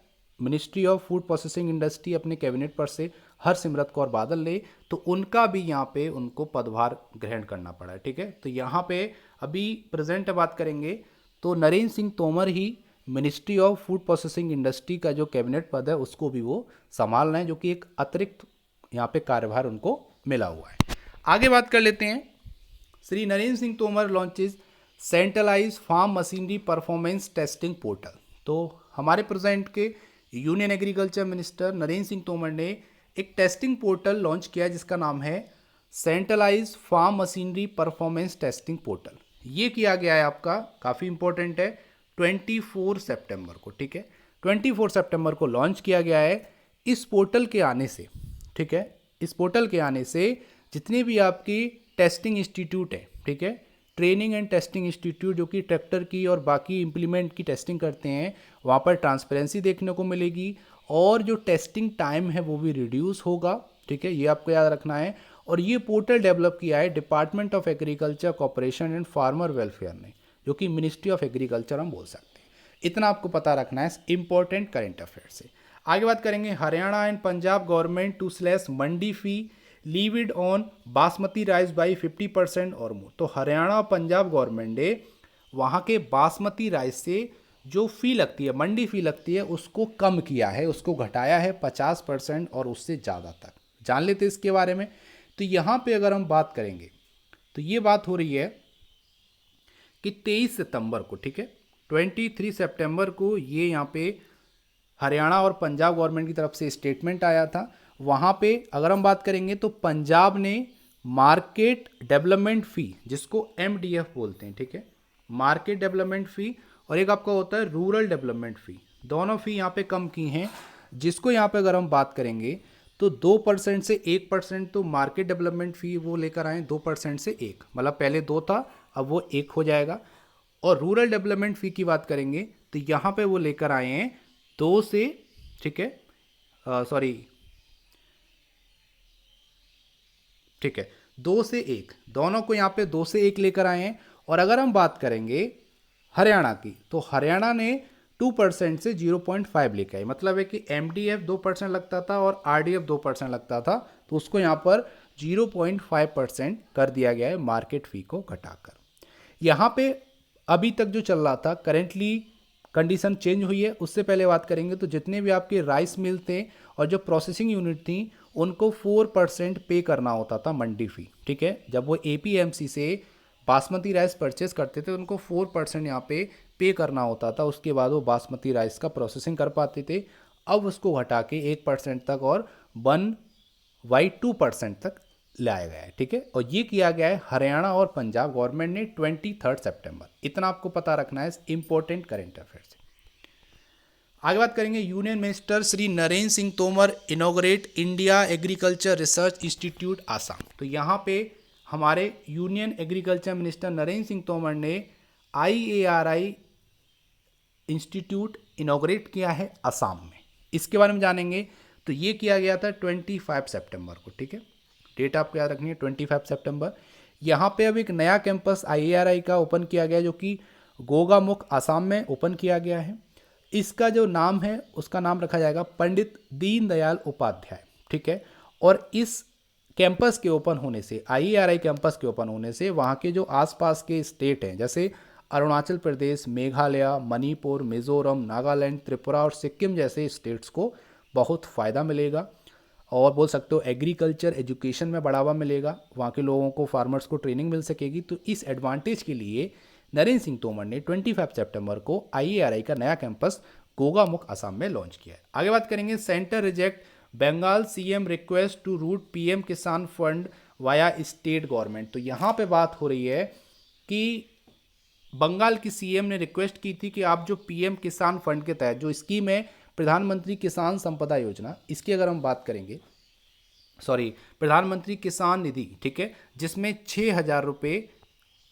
ministry of food processing industry अपने कैबिनेट पर से हरसिमरत कौर बादल ने, तो उनका भी यहाँ पे उनको पदभार ग्रहण करना पड़ा, ठीक है। तो यहाँ पे अभी प्रेजेंट बात करेंगे तो नरेंद्र सिंह तोमर ही ministry of food processing industry का जो कैबिनेट पद है उसको भी वो संभाल रहे हैं, जो कि एक अतिरिक्त यहाँ पे कार्यभार उनको मिला हुआ है। आगे बात कर लेते हैं। Shri Narendra Singh Tomar launches centralise farm machinery performance testing portal. तो हमारे प्रेजेंट के union agriculture minister Narendra Singh Tomar ने एक टेस्टिंग पोर्टल लॉन्च किया जिसका नाम है centralise farm machinery performance testing portal. ये किया गया है आपका, काफ़ी इंपॉर्टेंट है, 24 सितंबर को, ठीक है, 24 सितंबर को लॉन्च किया गया है। इस पोर्टल के आने से, ठीक है, इस पोर्टल के आने से जितने भी आपकी टेस्टिंग इंस्टीट्यूट है, ठीक है, ट्रेनिंग एंड टेस्टिंग इंस्टीट्यूट जो कि ट्रैक्टर की और बाकी इम्प्लीमेंट की टेस्टिंग करते हैं, वहाँ पर ट्रांसपेरेंसी देखने को मिलेगी और जो टेस्टिंग टाइम है वो भी रिड्यूस होगा, ठीक है, ये आपको याद रखना है। और ये पोर्टल डेवलप किया है department of agriculture corporation and farmer welfare ने, जो कि मिनिस्ट्री ऑफ एग्रीकल्चर हम बोल सकते हैं। इतना आपको पता रखना है इंपॉर्टेंट करेंट अफेयर से। आगे बात करेंगे, Haryana and Punjab government to slash mandi fee levied on basmati rice by 50% और मोर। तो हरियाणा और पंजाब गवर्नमेंट ने वहाँ के बासमती राइस से जो फ़ी लगती है, मंडी फ़ी लगती है, उसको कम किया है, उसको घटाया है 50% और उससे ज़्यादा तक। जान लेते इसके बारे में। तो यहाँ पे अगर हम बात करेंगे तो ये बात हो रही है कि 23 सितंबर को, ठीक है, 23 सितंबर को ये यहाँ पे हरियाणा और पंजाब गवर्नमेंट की तरफ से स्टेटमेंट आया था। वहाँ पे अगर हम बात करेंगे तो पंजाब ने मार्केट डेवलपमेंट फ़ी, जिसको MDF बोलते हैं, ठीक है, मार्केट डेवलपमेंट फ़ी, और एक आपका होता है रूरल डेवलपमेंट फ़ी, दोनों फ़ी यहाँ पे कम की हैं। जिसको यहाँ पे अगर हम बात करेंगे तो 2% से 1%, तो मार्केट डेवलपमेंट फ़ी वो लेकर आए 2% से 1, मतलब पहले 2 था, अब वो 1 हो जाएगा। और रूरल डेवलपमेंट फ़ी की बात करेंगे तो यहाँ पे वो लेकर आए हैं 2 से, ठीक है, सॉरी, ठीक है, 2 से 1, दोनों को यहाँ पे 2 से 1 लेकर आए हैं। और अगर हम बात करेंगे हरियाणा की तो हरियाणा ने 2% से 0.5 लेकर आए, मतलब है कि MDF 2% लगता था और RDF 2% लगता था, तो उसको यहाँ पर 0.5% कर दिया गया है मार्केट फ़ी को घटाकर। यहाँ पे अभी तक जो चल रहा था, करेंटली कंडीशन चेंज हुई है। उससे पहले बात करेंगे तो जितने भी आपके राइस मिल थे और जो प्रोसेसिंग यूनिट थी उनको 4% पे करना होता था मंडी फ़ी, ठीक है। जब वो APMC से बासमती राइस परचेस करते थे उनको 4% यहाँ पे करना होता था, उसके बाद वो बासमती राइस का प्रोसेसिंग कर पाते थे। अब उसको हटा के 1% तक और 1/2% तक लाया गया है, ठीक है। और ये किया गया है हरियाणा और पंजाब गवर्नमेंट ने 23 सितंबर। इतना आपको पता रखना है इंपॉर्टेंट करेंट अफेयर से। आगे बात करेंगे, union minister Shri Narendra Singh Tomar inaugurate India agriculture research institute Assam. तो यहाँ पे हमारे union agriculture minister Narendra Singh Tomar ने IARI इंस्टीट्यूट इनॉग्रेट किया है असम में। इसके बारे में जानेंगे तो ये किया गया था 25 सितंबर को, ठीक है, डेट आपको याद रखनी है 25 सितंबर। यहाँ पे अब एक नया कैंपस IARI का ओपन किया गया जो कि गोगामुख असम में ओपन किया गया है। इसका जो नाम है उसका नाम रखा जाएगा पंडित दीनदयाल उपाध्याय, ठीक है। और इस कैंपस के ओपन होने से, IARI कैंपस के ओपन होने से वहाँ के जो आसपास के स्टेट हैं जैसे अरुणाचल प्रदेश, मेघालय, मणिपुर, मिजोरम, नागालैंड, त्रिपुरा और सिक्किम जैसे स्टेट्स को बहुत फ़ायदा मिलेगा। और बोल सकते हो एग्रीकल्चर एजुकेशन में बढ़ावा मिलेगा, वहाँ के लोगों को, फार्मर्स को ट्रेनिंग मिल सकेगी। तो इस एडवांटेज के लिए नरेंद्र सिंह तोमर ने 25 सितंबर को IARI का नया कैंपस गोगामुख असम में लॉन्च किया है। आगे बात करेंगे, centre reject Bengal CM request to route PM Kisan fund via state government. तो यहाँ पे बात हो रही है कि बंगाल की CM ने रिक्वेस्ट की थी कि आप जो PM किसान फंड के तहत जो स्कीम है प्रधानमंत्री किसान संपदा योजना, इसकी अगर हम बात करेंगे, सॉरी, प्रधानमंत्री किसान निधि, ठीक है, जिसमें 6,000 रुपये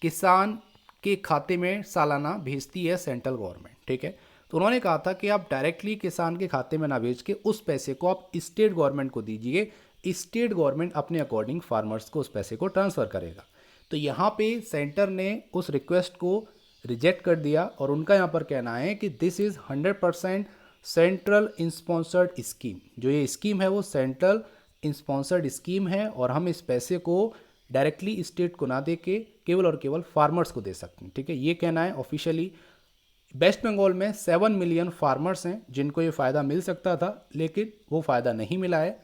किसान के खाते में सालाना भेजती है सेंट्रल गवर्नमेंट, ठीक है। तो उन्होंने कहा था कि आप डायरेक्टली किसान के खाते में ना भेज के उस पैसे को आप स्टेट गवर्नमेंट को दीजिए, स्टेट गवर्नमेंट अपने अकॉर्डिंग फार्मर्स को उस पैसे को ट्रांसफ़र करेगा। तो यहाँ पे सेंटर ने उस रिक्वेस्ट को रिजेक्ट कर दिया और उनका यहाँ पर कहना है कि this is 100% central sponsored scheme. जो ये स्कीम है वो सेंट्रल स्पॉन्सर्ड स्कीम है और हम इस पैसे को डायरेक्टली स्टेट को ना दे के केवल और केवल फार्मर्स को दे सकते हैं, ठीक है। ये कहना है ऑफिशियली। वेस्ट बंगाल में 7 मिलियन फार्मर्स हैं जिनको ये फ़ायदा मिल सकता था, लेकिन वो फ़ायदा नहीं मिला है।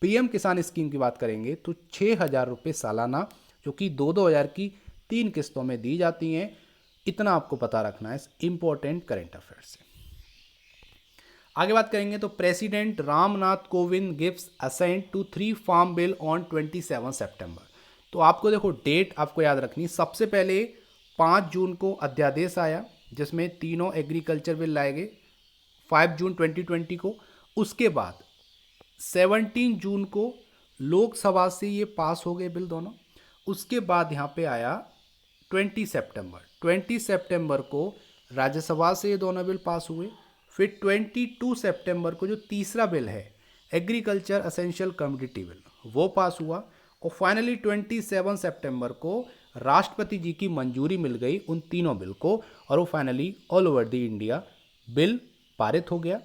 PM किसान स्कीम की बात करेंगे तो 6,000 रुपये सालाना, जो कि 2-2 हज़ार की 3 किस्तों में दी जाती हैं। इतना आपको पता रखना है इंपॉर्टेंट करेंट अफेयर से। आगे बात करेंगे तो president Ramnath Kovind gives assent to 3 farm bill on 27 September. तो आपको देखो डेट आपको याद रखनी। सबसे पहले 5 जून को अध्यादेश आया जिसमें तीनों एग्रीकल्चर बिल लाए गए 5 जून 2020 को। उसके बाद 17 जून को लोकसभा से ये पास हो गए बिल दोनों। उसके बाद यहाँ पे आया 20 सितंबर को राज्यसभा से ये दोनों बिल पास हुए। फिर 22 सितंबर को जो तीसरा बिल है एग्रीकल्चर एसेंशियल कमोडिटी बिल, वो पास हुआ। और फाइनली 27 सितंबर को राष्ट्रपति जी की मंजूरी मिल गई उन तीनों बिल को और वो finally all over the India bill पारित हो गया,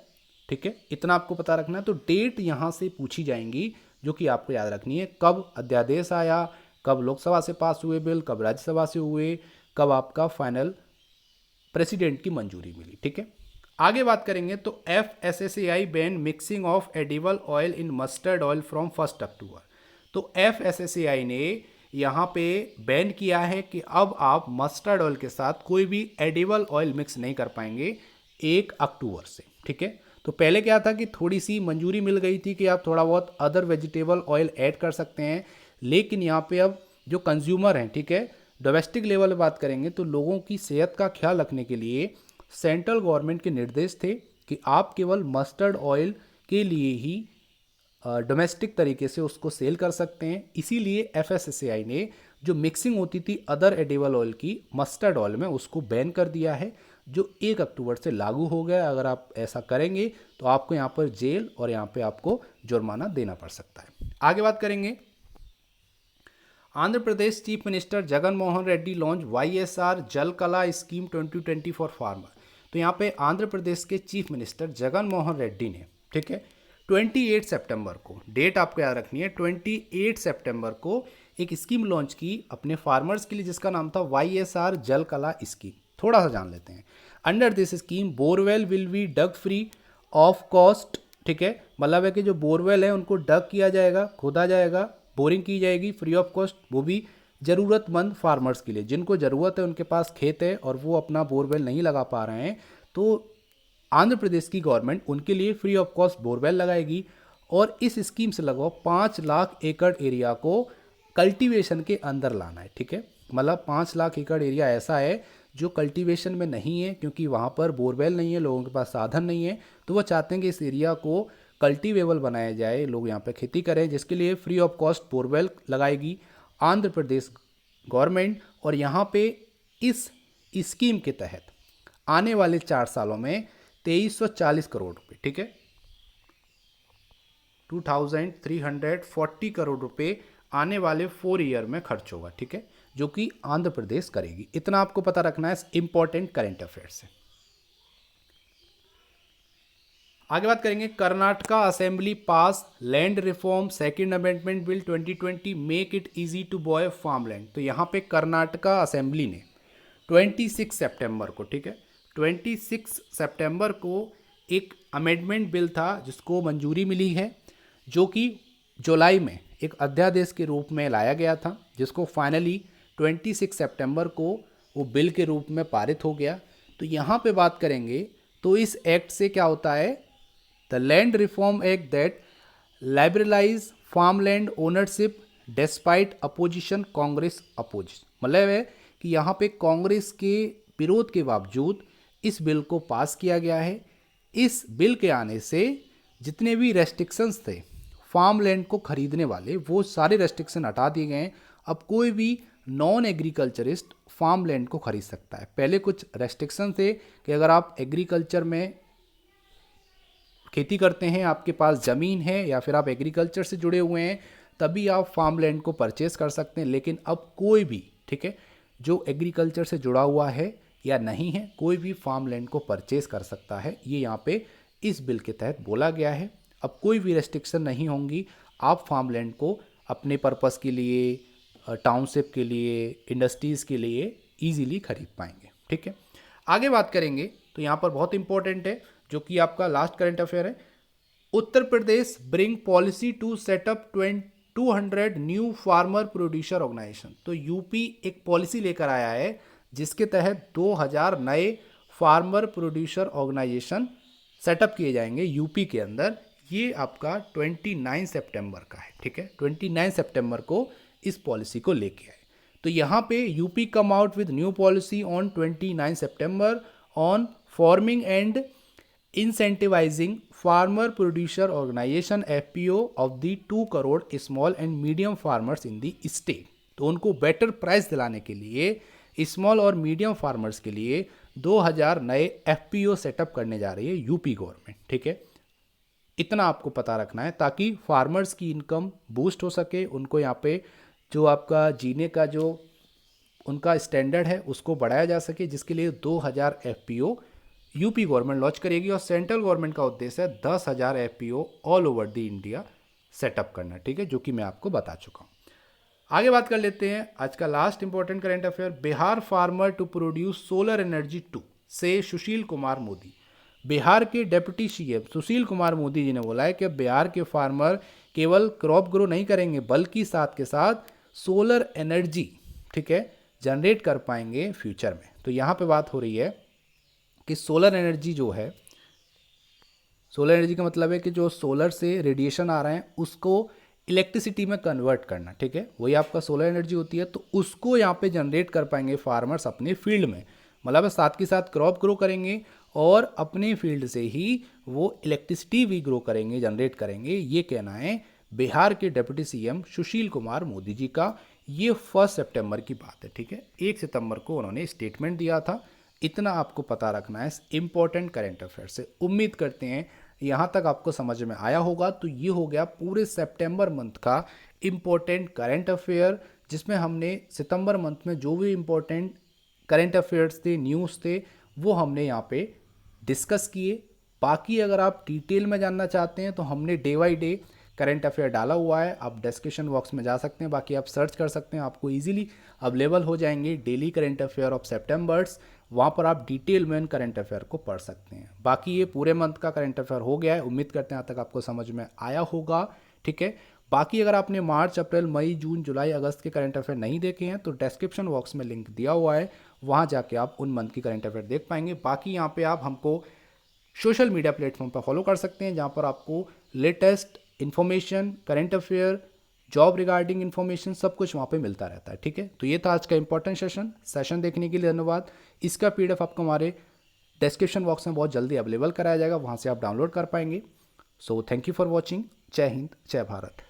ठीक है। इतना आपको पता रखना है। तो डेट यहाँ से पूछी जाएंगी जो कि आपको याद रखनी है, कब अध्यादेश आया, कब लोकसभा से पास हुए बिल, कब राज्यसभा से हुए, कब आपका फाइनल प्रेसिडेंट की मंजूरी मिली। ठीक है, आगे बात करेंगे तो FSSAI ban mixing of edible oil in mustard oil from 1 अक्टूबर। तो FSSAI ने यहाँ पे बैन किया है कि अब आप मस्टर्ड ऑयल के साथ कोई भी एडिबल ऑयल मिक्स नहीं कर पाएंगे 1 अक्टूबर से। ठीक है, तो पहले क्या था कि थोड़ी सी मंजूरी मिल गई थी कि आप थोड़ा बहुत अदर वेजिटेबल ऑयल ऐड कर सकते हैं, लेकिन यहाँ पे अब जो कंज्यूमर हैं, ठीक है, डोमेस्टिक लेवल पे बात करेंगे तो लोगों की सेहत का ख्याल रखने के लिए सेंट्रल गवर्नमेंट के निर्देश थे कि आप केवल मस्टर्ड ऑयल के लिए ही डोमेस्टिक तरीके से उसको सेल कर सकते हैं। इसीलिए FSSAI ने जो मिक्सिंग होती थी अदर एडिबल ऑयल की मस्टर्ड ऑयल में, उसको बैन कर दिया है, जो 1 अक्टूबर से लागू हो गया। अगर आप ऐसा करेंगे तो आपको यहाँ पर जेल और यहाँ पे आपको जुर्माना देना पड़ सकता है। आगे बात करेंगे, Andhra Pradesh chief minister Jagan Mohan Reddy launch YSR Jal कला स्कीम 2020 फॉर फार्मर। तो यहाँ पे आंध्र प्रदेश के चीफ मिनिस्टर जगन मोहन रेड्डी ने, ठीक है, 28 सितंबर को, डेट आपको याद रखनी है, 28 सितंबर को एक स्कीम लॉन्च की अपने फार्मर्स के लिए जिसका नाम था YSR जल कला स्कीम। थोड़ा सा जान लेते हैं। Under this scheme borewell will be dug free of cost. ठीक है, मतलब है कि जो बोरवेल है उनको डग किया जाएगा, खोदा जाएगा, बोरिंग की जाएगी फ्री ऑफ कॉस्ट, वो भी ज़रूरतमंद फार्मर्स के लिए, जिनको ज़रूरत है, उनके पास खेत है और वो अपना बोरवेल नहीं लगा पा रहे हैं, तो आंध्र प्रदेश की गवर्नमेंट उनके लिए फ्री ऑफ कॉस्ट बोरवेल लगाएगी। और इस स्कीम से लगभग 5 लाख एकड़ एरिया को कल्टीवेशन के अंदर लाना है। ठीक है, मतलब 5 लाख एकड़ एरिया ऐसा है जो कल्टीवेशन में नहीं है, क्योंकि वहाँ पर बोरवेल नहीं है, लोगों के पास साधन नहीं है, तो वो चाहते हैं कि इस एरिया को कल्टीवेबल बनाया जाए, लोग यहाँ पे खेती करें, जिसके लिए फ्री ऑफ कॉस्ट बोरवेल लगाएगी आंध्र प्रदेश गवर्नमेंट। और यहाँ पे इस स्कीम के तहत आने वाले 4 सालों में 2340 करोड़ रुपए, ठीक है, 2340 करोड़ रुपए आने वाले 4 ईयर में खर्च होगा। ठीक है, जो कि आंध्र प्रदेश करेगी। इतना आपको पता रखना है इंपॉर्टेंट करंट अफेयर से। आगे बात करेंगे, Karnataka assembly pass land reform second amendment bill 2020 make it easy to buy farm land. तो यहाँ पे कर्नाटका असेंबली ने 26 सितंबर को, ठीक है, 26 सितंबर को एक अमेंडमेंट बिल था जिसको मंजूरी मिली है, जो कि जुलाई में एक अध्यादेश के रूप में लाया गया था, जिसको फाइनली 26 सितंबर को वो बिल के रूप में पारित हो गया। तो यहाँ पे बात करेंगे तो इस एक्ट से क्या होता है, the land reform act that liberalise farm land ownership despite opposition Congress opposition. मतलब है कि यहाँ पे कांग्रेस के विरोध के बावजूद इस बिल को पास किया गया है। इस बिल के आने से जितने भी रेस्ट्रिक्शंस थे फार्म लैंड को खरीदने वाले, वो सारे रेस्ट्रिक्शन हटा दिए गए हैं। अब कोई भी नॉन एग्रीकल्चरिस्ट फार्म लैंड को खरीद सकता है। पहले कुछ रेस्ट्रिक्शन थे कि अगर आप एग्रीकल्चर में खेती करते हैं, आपके पास ज़मीन है या फिर आप एग्रीकल्चर से जुड़े हुए हैं, तभी आप फार्म लैंड को परचेस कर सकते हैं। लेकिन अब कोई भी, ठीक है, जो एग्रीकल्चर से जुड़ा हुआ है या नहीं है, कोई भी फार्म लैंड को परचेस कर सकता है। ये यहाँ पे इस बिल के तहत बोला गया है। अब कोई भी रेस्ट्रिक्शन नहीं होंगी, आप फार्म लैंड को अपने पर्पस के लिए, टाउनशिप के लिए, इंडस्ट्रीज़ के लिए ईजीली खरीद पाएंगे। ठीक है, आगे बात करेंगे तो यहाँ पर बहुत इंपॉर्टेंट है, जो कि आपका लास्ट करंट अफेयर है। Uttar Pradesh bring policy to setup 200 new farmer producer organisation. तो यूपी एक पॉलिसी लेकर आया है जिसके तहत 2000 नए फार्मर प्रोड्यूसर ऑर्गेनाइजेशन सेटअप किए जाएंगे यूपी के अंदर। ये आपका 29 सितंबर का है। ठीक है, 29 सितंबर को इस पॉलिसी को लेके आए। तो यहाँ पे UP come out with new policy on 29 September on forming and incentivising farmer producer organisation FPO of the 2 crore small and medium farmers in the state. तो उनको बेटर प्राइस दिलाने के लिए स्मॉल और मीडियम फार्मर्स के लिए 2000 नए FPO सेटअप करने जा रही है यूपी गवर्नमेंट। ठीक है, इतना आपको पता रखना है ताकि फार्मर्स की इनकम बूस्ट हो सके, उनको यहाँ पे जो आपका जीने का जो उनका स्टैंडर्ड है उसको बढ़ाया जा सके, जिसके लिए 2000 FPO यूपी गवर्नमेंट लॉन्च करेगी। और सेंट्रल गवर्नमेंट का उद्देश्य है 10,000 FPO all over the India setup करना। ठीक है, जो कि मैं आपको बता चुका हूँ। आगे बात कर लेते हैं आज का last important current affair, Bihar farmer to produce solar energy 2। से सुशील कुमार मोदी। बिहार के डेप्यूटी सीएम सुशील कुमार मोदी जी ने बोला है कि बिहार के फार्मर केवल क्रॉप ग्रो नहीं करेंगे बल्कि साथ के साथ सोलर एनर्जी, ठीक है, जनरेट कर पाएंगे फ्यूचर में। तो यहाँ पे बात हो रही है कि सोलर एनर्जी जो है, सोलर एनर्जी का मतलब है कि जो सोलर से रेडिएशन आ रहे हैं उसको इलेक्ट्रिसिटी में कन्वर्ट करना, ठीक है, वही आपका सोलर एनर्जी होती है। तो उसको यहाँ पे जनरेट कर पाएंगे फार्मर्स अपने फील्ड में, मतलब साथ के साथ क्रॉप ग्रो करेंगे और अपने फील्ड से ही वो इलेक्ट्रिसिटी भी ग्रो करेंगे, जनरेट करेंगे। ये कहना है बिहार के डिप्टी सीएम सुशील कुमार मोदी जी का। ये 1 सितंबर की बात है, ठीक है, 1 सितंबर को उन्होंने स्टेटमेंट दिया था। इतना आपको पता रखना है इस इम्पोर्टेंट करेंट अफेयर से। उम्मीद करते हैं यहाँ तक आपको समझ में आया होगा। तो ये हो गया पूरे सितंबर मंथ का इम्पोर्टेंट करेंट अफेयर, जिसमें हमने सितंबर मंथ में जो भी इम्पोर्टेंट करेंट अफेयर्स थे, न्यूज़ थे, वो हमने यहाँ पे डिस्कस किए। बाकी अगर आप डिटेल में जानना चाहते हैं तो हमने day by day current affair डाला हुआ है, आप डिस्क्रिप्शन बॉक्स में जा सकते हैं, बाकी आप सर्च कर सकते हैं, आपको इजीली अवेलेबल हो जाएंगे डेली करंट अफेयर ऑफ सितंबर्स। वहाँ पर आप डिटेल में करंट अफेयर को पढ़ सकते हैं। बाकी ये पूरे मंथ का करंट अफेयर हो गया है, उम्मीद करते हैं यहाँ तक आपको समझ में आया होगा, ठीक है। बाकी अगर आपने मार्च, अप्रैल, मई, जून, जुलाई, अगस्त के करंट अफेयर नहीं देखे हैं तो डिस्क्रिप्शन बॉक्स में लिंक दिया हुआ है, वहाँ जाके आप उन मंथ की करंट अफेयर देख पाएंगे। बाकी यहाँ पे आप हमको सोशल मीडिया प्लेटफॉर्म पर फॉलो कर सकते हैं, जहाँ पर आपको latest information, current affair, job regarding information सब कुछ वहाँ पे मिलता रहता है, ठीक है। तो ये था आज का इंपॉर्टेंट सेशन देखने के लिए धन्यवाद। इसका पीडीएफ आपको हमारे डिस्क्रिप्शन बॉक्स में बहुत जल्दी अवेलेबल कराया जाएगा, वहाँ से आप डाउनलोड कर पाएंगे। So thank you for watching. जय हिंद, जय भारत।